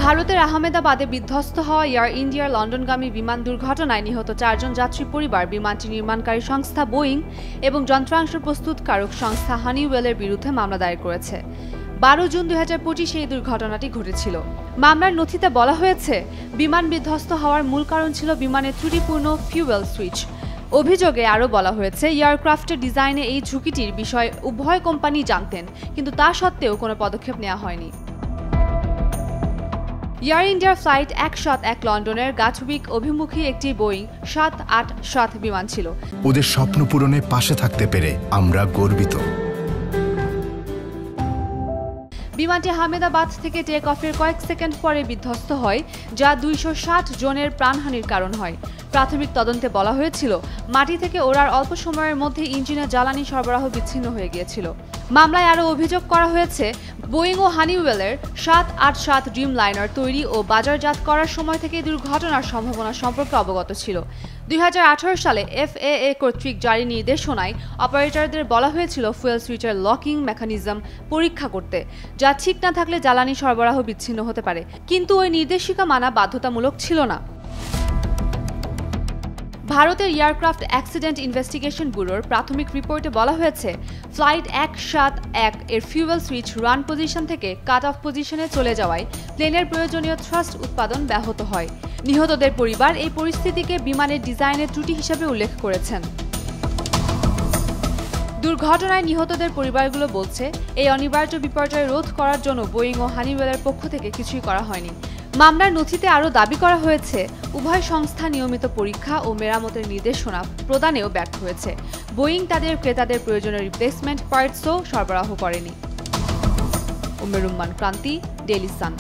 ভারতের আহমেদাবাদে বিধ্বস্ত হওয়া এয়ার ইন্ডিয়ার লন্ডনগামী বিমান দুর্ঘটনায় নিহত 4 জন যাত্রী পরিবার বিমানটি নির্মাণকারী সংস্থা বোয়িং এবং যন্ত্রাংশ প্রস্তুতকারক সংস্থা হানিওয়েলের বিরুদ্ধে মামলা দায়ের করেছে। 12 জুন 2025 এই দুর্ঘটনাটি ঘটেছিল। মামলার নথিতে বলা হয়েছে, বিমান বিধ্বস্ত হওয়ার মূল কারণ ছিল বিমানের ত্রুটিপূর্ণ ফিউয়েল সুইচ। অভিযোগে আরও বলা হয়েছে, এয়ারক্রাফটের ডিজাইনে এই ঝুঁকিটির বিষয়ে উভয় কোম্পানি জানতেন, কিন্তু তা সত্ত্বেও কোনো পদক্ষেপ নেওয়া হয়নি। এয়ার ইন্ডিয়ার ফ্লাইট 171 লন্ডনের গাটউইক অভিমুখী একটি বোয়িং 787 বিমান ছিল। ওদের স্বপ্ন পূরণে পাশে থাকতে পেরে আমরা গর্বিত। বিমানটি আহমেদাবাদ থেকে টেক অফের কয়েক সেকেন্ড পরে বিধ্বস্ত হয়, যা 260 জনের প্রাণহানির কারণ হয়। প্রাথমিক তদন্তে বলা হয়েছিল, মাটি থেকে ওড়ার অল্প সময়ের মধ্যে ইঞ্জিনে জ্বালানি সরবরাহ বিচ্ছিন্ন হয়ে গিয়েছিল। মামলায় আরও অভিযোগ করা হয়েছে, বোয়িং ও হানিওয়েলের 787 ড্রিম লাইনার তৈরি ও বাজারজাত করার সময় থেকে দুর্ঘটনার সম্ভাবনা সম্পর্কে অবগত ছিল। 2018 সালে FAA কর্তৃক জারি নির্দেশনায় অপারেটরদের বলা হয়েছিল ফুয়েল সুইচের লকিং মেকানিজম পরীক্ষা করতে, যা ঠিক না থাকলে জ্বালানি সরবরাহ বিচ্ছিন্ন হতে পারে, কিন্তু ওই নির্দেশিকা মানা বাধ্যতামূলক ছিল না। ভারতের এয়ারক্রাফট অ্যাক্সিডেন্ট ইনভেস্টিগেশন ব্যুরোর প্রাথমিক রিপোর্টে বলা হয়েছে, ফ্লাইট 171 এর ফিউয়েল সুইচ রান পজিশন থেকে কাট অফ পজিশনে চলে যাওয়ায় প্লেনের প্রয়োজনীয় থ্রাস্ট উৎপাদন ব্যাহত হয়। নিহতদের পরিবার এই পরিস্থিতিকে বিমানের ডিজাইনের ত্রুটি হিসেবে উল্লেখ করেছেন। দুর্ঘটনায় নিহতদের পরিবারগুলো বলছে, এই অনিবার্য বিপর্যয় রোধ করার জন্য বোয়িং ও হানিওয়েলের পক্ষ থেকে কিছুই করা হয়নি। মামলার নথিতে আরও দাবি করা হয়েছে, উভয় সংস্থা নিয়মিত পরীক্ষা ও মেরামতের নির্দেশনা প্রদানেও ব্যর্থ হয়েছে। বোয়িং তাদের ক্রেতাদের প্রয়োজনীয় রিপ্লেসমেন্ট পার্টসও সরবরাহ করেনি। উমের রুম্মান ক্রান্তি, ডেইলি সান।